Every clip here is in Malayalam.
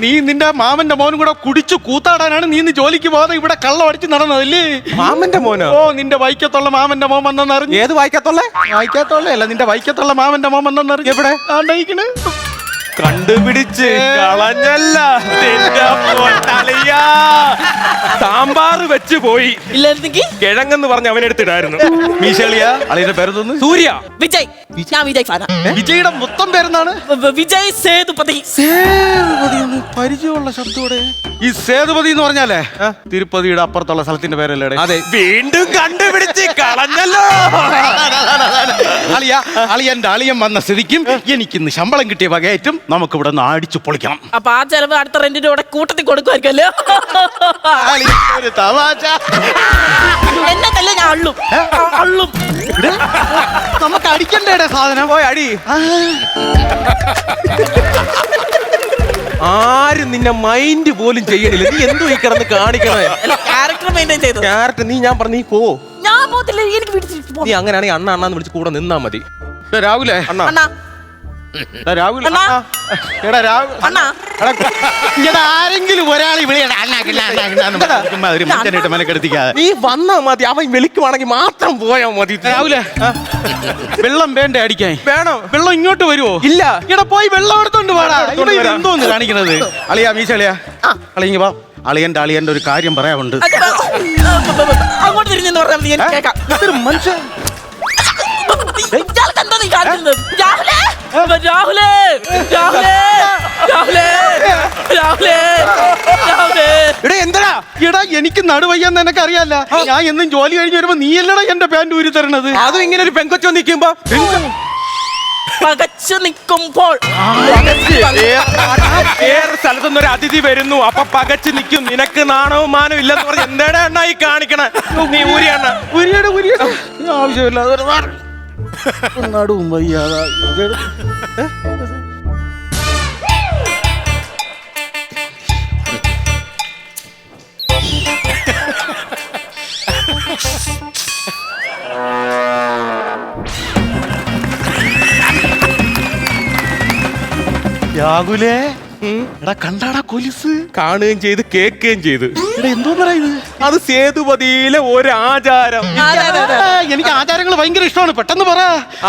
നീ നിന്റെ മാമന്റെ മോനും കൂടെ കുടിച്ചു കൂത്താടാനാണ് നീ ഇന്ന് ജോലിക്ക് പോകാതെ ഇവിടെ കള്ളം അടിച്ച് നടന്നതല്ലേ? മാമന്റെ മോനോ? ഓ, നിന്റെ വൈക്കത്തുള്ള മാമന്റെ മോൻ വന്നെന്നറിഞ്ഞു. ഏത് വായിക്കാത്തുള്ള? വായിക്കാത്തുള്ള അല്ല, നിന്റെ വൈക്കത്തുള്ള മാമന്റെ മോൻ വന്നെന്നറിഞ്ഞു. എവിടെ? കണ്ടുപിടിച്ച് കളഞ്ഞല്ല. സാമ്പാറ് വെച്ച് പോയി. കിഴങ്ങെന്ന് പറഞ്ഞ് അവനെടുത്തിടായിരുന്നു. മീശളിയാ അളിയുടെ പേരെന്തോന്ന്? സൂര്യ. വിജയ്. ഞാൻ വിജയ് ഫാനാ. വിജയുടെ മൊത്തം പേരെന്താണ്? വിജയ് സേതുപതി. സേതുപതി പരിചയമുള്ള ശബ്ദത്തോടെ. ഈ സേതുപതി എന്ന് പറഞ്ഞാലേ തിരുപ്പതിയുടെ അപ്പുറത്തുള്ള സ്ഥലത്തിന്റെ പേരല്ലേ? അതെ. വീണ്ടും കണ്ടുപിടിച്ച് കളഞ്ഞല്ലോ. അളിയന്റെ അളിയൻ വന്ന സ്ഥിതിക്കും എനിക്കിന്ന് ശമ്പളം കിട്ടിയ വകയായിട്ടും നമുക്ക് ഇവിടെ നിന്ന് അടിച്ചു പൊളിക്കണം. അപ്പൊ ആ ചെലവ് അടുത്ത റെന്റിന്റെ കൂടെ കൂട്ടത്തിൽ കൊടുക്കുമായിരിക്കല്ലോ. ഒരു തമാശ. എന്നെ കല്ലേ ഞാൻ അള്ളും. നമുക്ക് അടിക്കണ്ടേ സാധനം? പോയി അടി. ആരും നിന്നെ മൈൻഡ് പോലും ചെയ്യണില്ല. നീ എന്തോ ഈ കിടന്ന് കാണിക്കണേ? ക്യാരക്ടർ മെയിൻറ്റെയിൻ ചെയ്തു. ക്യാരക്ടർ നീ ഞാൻ പറഞ്ഞു നീ പോ. ഞാൻ പോത്തില്ല, എനിക്ക് വീട്ടിൽ. നീ അങ്ങനെയാണെങ്കിൽ അണ്ണ അണ്ണാന്ന് വിളിച്ച് കൂടെ നിന്നാ മതി. രാഹുലേ, അണ്ണാ രാഹുൽ, അണ്ണാ. എടാ രാഹുൽ, അണ്ണാ. ഇങ്ങടെ ആരെങ്കിലും ഒരാളെ മനുഷ്യനായിട്ട് മെനക്കെടുത്തിക്കാതെ നീ വന്നാ മതി. അവൻ വിളിക്കുവാണെങ്കിൽ മാത്രം പോയാ മതി. രാഹുലേ, വെള്ളം വേണ്ടേ അടിക്കാൻ? വേണം. വെള്ളം ഇങ്ങോട്ട് വരുവോ? ഇല്ല. ഇവിടെ പോയി വെള്ളം എടുത്തോണ്ട് പാടാ. എന്തോന്ന് കാണിക്കണത്? അളിയാ മീശളിയാ, അളിങ്ങ വാ. അളിയന്റെ ഒരു കാര്യം പറയാനുണ്ട്. അങ്ങോട്ട് തിരിഞ്ഞെന്ന് പറഞ്ഞാൽ മതി, എനിക്ക് കേൾക്കാം. മനുഷ്യൻ എടാ, എനിക്ക് നടുവയ്യാന്ന് എനക്ക് അറിയാല്ല. ഞാൻ എന്നും ജോലി കഴിഞ്ഞ് വരുമ്പോ നീ അല്ലടാ എന്റെ പാന്റ് ഊരി തരണത്. അതും ഇങ്ങനെ ഒരു പെങ്കൊച്ചു നിൽക്കുമ്പോ പകച്ചു നിൽക്കുമ്പോൾ വേറെ സ്ഥലത്തുനിന്ന് ഒരു അതിഥി വരുന്നു. അപ്പൊ പകച്ചു നിൽക്കും. നിനക്ക് നാണവും മാനവും ഇല്ലെന്ന് പറഞ്ഞ് എന്താടാ എണ്ണ ഈ കാണിക്കണ? നീ ഊരിയണ്ണ ഉരിയുടെ ആവശ്യമില്ല. നടുവും വയ്യാതാ. രാഹുലേ, എടാ കണ്ടാടാ കൊലിസ്? കാണുകയും ചെയ്ത് കേൾക്കുകയും ചെയ്ത്. എടാ എന്തോ പറയുന്നത്? അത് സേതുപതിയിലെ ഒരു ആചാരം. എനിക്ക് ആചാരങ്ങൾ ഭയങ്കര ഇഷ്ടമാണ്. പെട്ടെന്ന് പറ.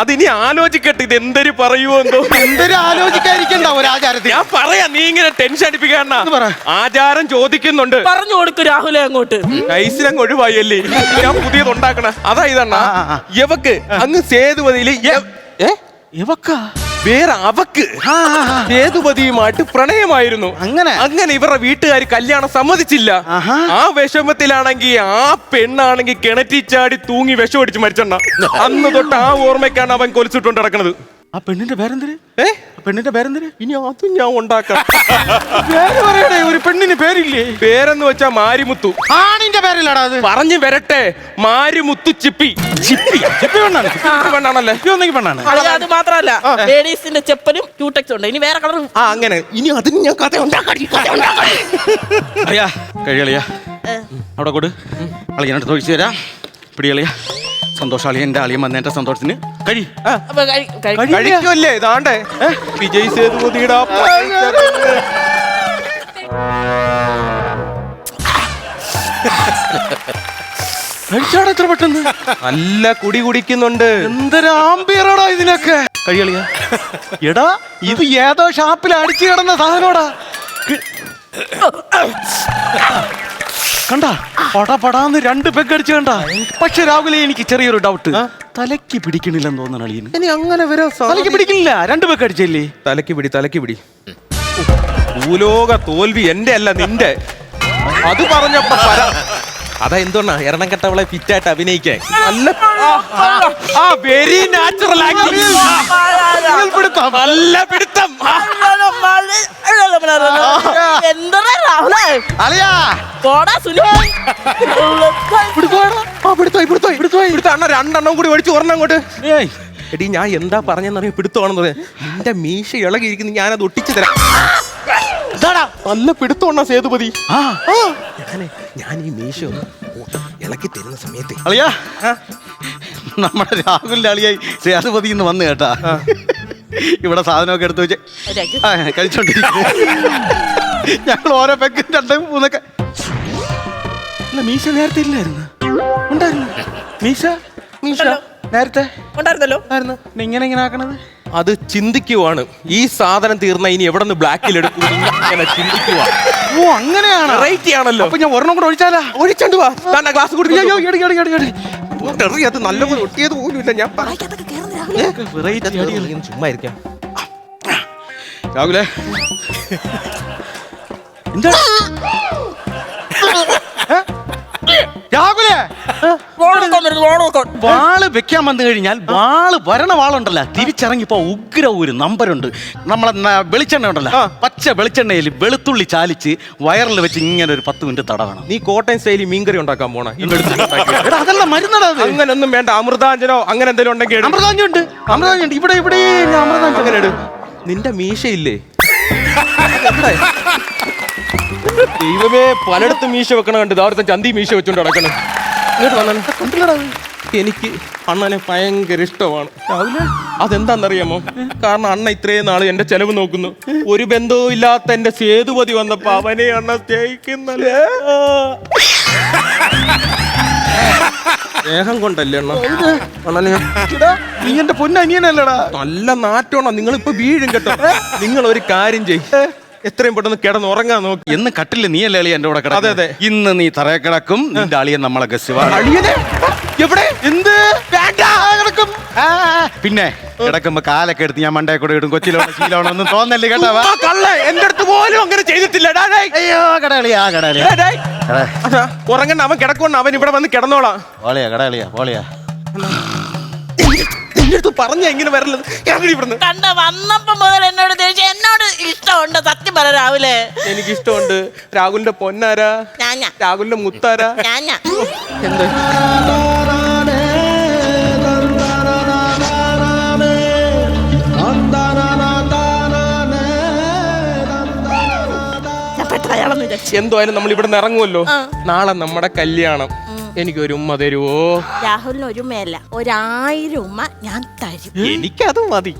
അതിനി ആലോചിക്കട്ടെ. ഇത് എന്തൊരു പറയുമോ എന്തോ. എന്തൊരു ആലോചിക്കാതിരിക്കണ്ട ഒരു ആചാരത്തിൽ. ഞാൻ പറയാം, നീ ഇങ്ങനെ ടെൻഷൻ അടിപ്പിക്കാണ. ആചാരം ചോദിക്കുന്നുണ്ട്. പറഞ്ഞു കൊടുക്കും രാഹുലെ അങ്ങോട്ട്. ഐസിനങ്ങ് ഒഴിവായല്ലേ? ഞാൻ പുതിയത് ഉണ്ടാക്കണ. അതാ ഇതണ്ണ. യവക്ക് അങ്ങ് സേതുപതിയില് വേറെ അവക്ക് സേതുപതിയുമായിട്ട് പ്രണയമായിരുന്നു. അങ്ങനെ ഇവരുടെ വീട്ടുകാർ കല്യാണം സമ്മതിച്ചില്ല. ആ വിഷമത്തിലാണെങ്കിൽ ആ പെണ്ണാണെങ്കിൽ കിണറ്റി ചാടി തൂങ്ങി വിഷം അടിച്ച് മരിച്ചെണ്ണ. അന്ന് തൊട്ട് ആ ഓർമ്മയ്ക്കാണ് അവൻ കൊലിച്ചിട്ടുണ്ട് നടക്കുന്നത്. ആ പെണ്ണിന്റെ പേരെന്തിന്? പെണ്ണിന്റെ പേരെന്തിന്? ഇനി അതും ഞാൻ ഉണ്ടാക്കാം. പേര് പറയണേ. ഒരു പെണ്ണിന് പേരില്ലേ? പേരെന്ന് വെച്ചാ മാരിമുത്തു. ആണിന്റെ പേരില്ലടാ അത്. പറഞ്ഞു വരട്ടെ. മാരിമുത്തു ചിപ്പി. ചിപ്പി പെണ്ണാണ്. പെണ്ണാണല്ലേ? പെണ്ണാണ്. അത് മാത്രല്ല, ലേഡീസിന്റെ ചെപ്പനും ക്യൂടെക്സ് ഉണ്ട്. ഇനി വേറെ കളറും. അങ്ങനെ ഇനി അതിന് ഞാൻ കഥ ഉണ്ടാക്കാം. കഴിയളിയാ അവിടെ കൊടു. അളിയനായിട്ട് തൊഴിച്ചു തരാം. പിടിയളിയാ. സന്തോഷാളി എന്റെ അളിയൻ വന്നേന്റെ സന്തോഷത്തിന് കഴിക്കുമല്ലേ? ഇതാണ്ടേ വിജയ് സേതുപതിയുടെ കഴിച്ചാടാ ഇത്ര പെട്ടെന്ന്? നല്ല കുടി കുടിക്കുന്നുണ്ട്. എന്തൊരാമ്പിയറാടാ ഇതിനൊക്കെ. കഴിയളിയാ, എടാ ഇത് ഏതോ ഷാപ്പിൽ അടിച്ചു കിടന്ന സാധനോടാ. കണ്ടാ പടാന്ന് 2 പെഗ് അടിച്ചു കണ്ടാ. പക്ഷെ രാഹുലെ എനിക്ക് ചെറിയൊരു ഡൗട്ട്. തലയ്ക്ക് പിടിക്കണില്ലെന്ന് തോന്നണ അളിയന്. ഇനി അങ്ങനെ തലയ്ക്ക് പിടിക്കണില്ല. 2 പെഗ് അടിച്ചല്ലേ? തലയ്ക്ക് പിടി. ഭൂലോക തോൽവി എന്റെ അല്ല നിന്റെ. അത് പറഞ്ഞപ്പോ അതാ എന്തുകൊണ്ടാ എണ്ണം കെട്ടവളെ ഫിറ്റായിട്ട് അഭിനയിക്കാൻ. നല്ല വെരി നാച്ചുറൽ ആക്ടിങ്. നല്ല പിടുത്തം. അണ്ണ 2 എണ്ണം കൂടി മേടിച്ചു ഒരെണ്ണം അങ്ങോട്ട്. എടി ഞാൻ എന്താ പറഞ്ഞെന്നറിയാം. പിടുത്തമാണെന്ന് പറയാം. നിന്റെ മീശ ഇളകിയിരിക്കുന്നു. ഞാനത് ഒട്ടിച്ചു തരാം. നല്ല പിടുത്തമാണ് സേതുപതി. ഞാൻ ഈ മീശ ഇളക്കി തരുന്ന സമയത്ത് അളിയാ, നമ്മുടെ രാഹുലിന്റെ അളിയായി സേതുപതി ഇന്ന് വന്നു കേട്ടാ. ഇവിടെ സാധനമൊക്കെ എടുത്തു വെച്ച് കഴിച്ചോണ്ടിരിക്കുന്നു. ഞങ്ങൾ ഓരോ പെക്കും 2 3 അല്ല മീശ നേരത്തെ ഇല്ലായിരുന്നു. ഉണ്ടായിരുന്നു മീശ നേരത്തെ ഉണ്ടായിരുന്നല്ലോ. ആയിരുന്നു. ഇങ്ങനെ ആക്കണത് അത് ചിന്തിക്കുവാണ്. ഈ സാധനം തീർന്ന ഇനി എവിടെ നിന്ന് ബ്ലാക്കിൽ എടുക്കും ഇങ്ങനെ ചിന്തിക്കുവാ. ഓ അങ്ങനെയാണ്. വെറൈറ്റി ആണല്ലോ. അപ്പൊ ഞാൻ ഒരെണ്ണം കൂടെ ഒഴിച്ചാലാ? ഒഴിച്ചോണ്ട് വാ. ഗ്ലാസ് കുടിക്കാൻ അത് നല്ലപോലെ ഒട്ടിയത് പോലുമില്ല. ഞാൻ ചുമ്മാ ഇരിക്കാം. രാഹുലേ എന്താ രാഹുലേ വാള് വെക്കാൻ വന്നു കഴിഞ്ഞാൽ വരണ വാളുണ്ടല്ലോ തിരിച്ചിറങ്ങിപ്പോ ഉഗ്ര ഒരു നമ്പരുണ്ട്. നമ്മളെ വെളിച്ചെണ്ണ ഉണ്ടല്ലോ പച്ച വെളിച്ചെണ്ണയിൽ വെളുത്തുള്ളി ചാലിച്ച് വയറിൽ വെച്ച് ഇങ്ങനെ ഒരു 10 മിനിറ്റ് തടവണം. നീ കോട്ടയം സ്റ്റൈലിൽ മീൻകറി ഉണ്ടാക്കാൻ പോണ? അതല്ല മരുന്നടാ. അങ്ങനൊന്നും വേണ്ട. അമൃതാഞ്ജനോ അങ്ങനെ എന്തെങ്കിലും ഉണ്ടെങ്കിൽ അമൃതാഞ്ജുണ്ട്. ഇവിടെ അമൃതാഞ്ജൻ. അങ്ങനെ എടു. നിന്റെ മീശയില്ലേ? ദൈവമേ, പലയിടത്തും മീശ വെക്കണ കണ്ട് ഇതാവർത്തെ ചന്തി മീശ വെച്ചോണ്ട് നടക്കണം. ഇങ്ങോട്ട് വന്നാ എനിക്ക് അണ്ണനെ ഭയങ്കര ഇഷ്ടമാണ്. അതെന്താന്നറിയാമോ? കാരണം അണ്ണ ഇത്രയും നാള് എന്റെ ചെലവ് നോക്കുന്നു. ഒരു ബന്ധവും ഇല്ലാത്ത എന്റെ സേതുപതി വന്നപ്പോ അവനെ അണ്ണ സ്നേഹിക്കുന്നല്ലേ. സ്നേഹം കൊണ്ടല്ലേ അണ്ണ? നീ എന്റെ പൊന്നനിയനല്ലടാ. നല്ല നാറ്റോണ. നിങ്ങൾ ഇപ്പൊ വീഴും കേട്ടോ. നിങ്ങൾ ഒരു കാര്യം ചെയ്, എത്രയും പെട്ടെന്ന് കിടന്നുറങ്ങാൻ നോക്കി. എന്ന് കട്ടില്ല നീയല്ലേ അളിയ എന്റെ കൂടെ കിടക്കും. അതെ. ഇന്ന് നീ തറയെ കിടക്കും. നിന്റെ അളിയൻ നമ്മളെ ഗസ്വാണ്. എവിടെ? എന്ത് കിടക്കും? പിന്നെ കിടക്കുമ്പോ കാലൊക്കെ എടുത്ത് ഞാൻ മണ്ടയെ കൂടെ ഇടും. കൊച്ചിലോണോ ശീലോണോ ഒന്നും തോന്നല്ലേ കേട്ടോ. കള്ള എന്റെ അടുത്ത് പോലും അങ്ങനെ ചെയ്തിട്ടില്ല. അയ്യോ കടകളിയാ ഉറങ്ങണ്ട. അവൻ കിടക്കൊണ്ട് അവൻ ഇവിടെ വന്ന് കിടന്നോളാം. പോളിയാ എന്റെ അടുത്ത് പറഞ്ഞ എങ്ങനെ വരല്ലത്? ഇവിടുന്ന് കണ്ട വന്നപ്പോ മുതൽ എന്നോട് ദേഷ്യം. എന്നോട് ഇഷ്ടമുണ്ട് സത്യം പറ രാഹുലേ. എനിക്ക് ഇഷ്ടമുണ്ട്. രാഹുലിന്റെ പൊന്നാരാ? രാഹുലിന്റെ മുത്താരാ? എന്ത് എന്തായാലും നമ്മൾ ഇവിടെ നിന്ന് ഇറങ്ങുമല്ലോ. നാളെ നമ്മുടെ കല്യാണം. എനിക്കൊരു ഉമ്മ തരുവോ? രാഹുലിന് ഒരു ഉമ്മയല്ല 1000 ഉമ്മ ഞാൻ തരും. എനിക്കത് മതി.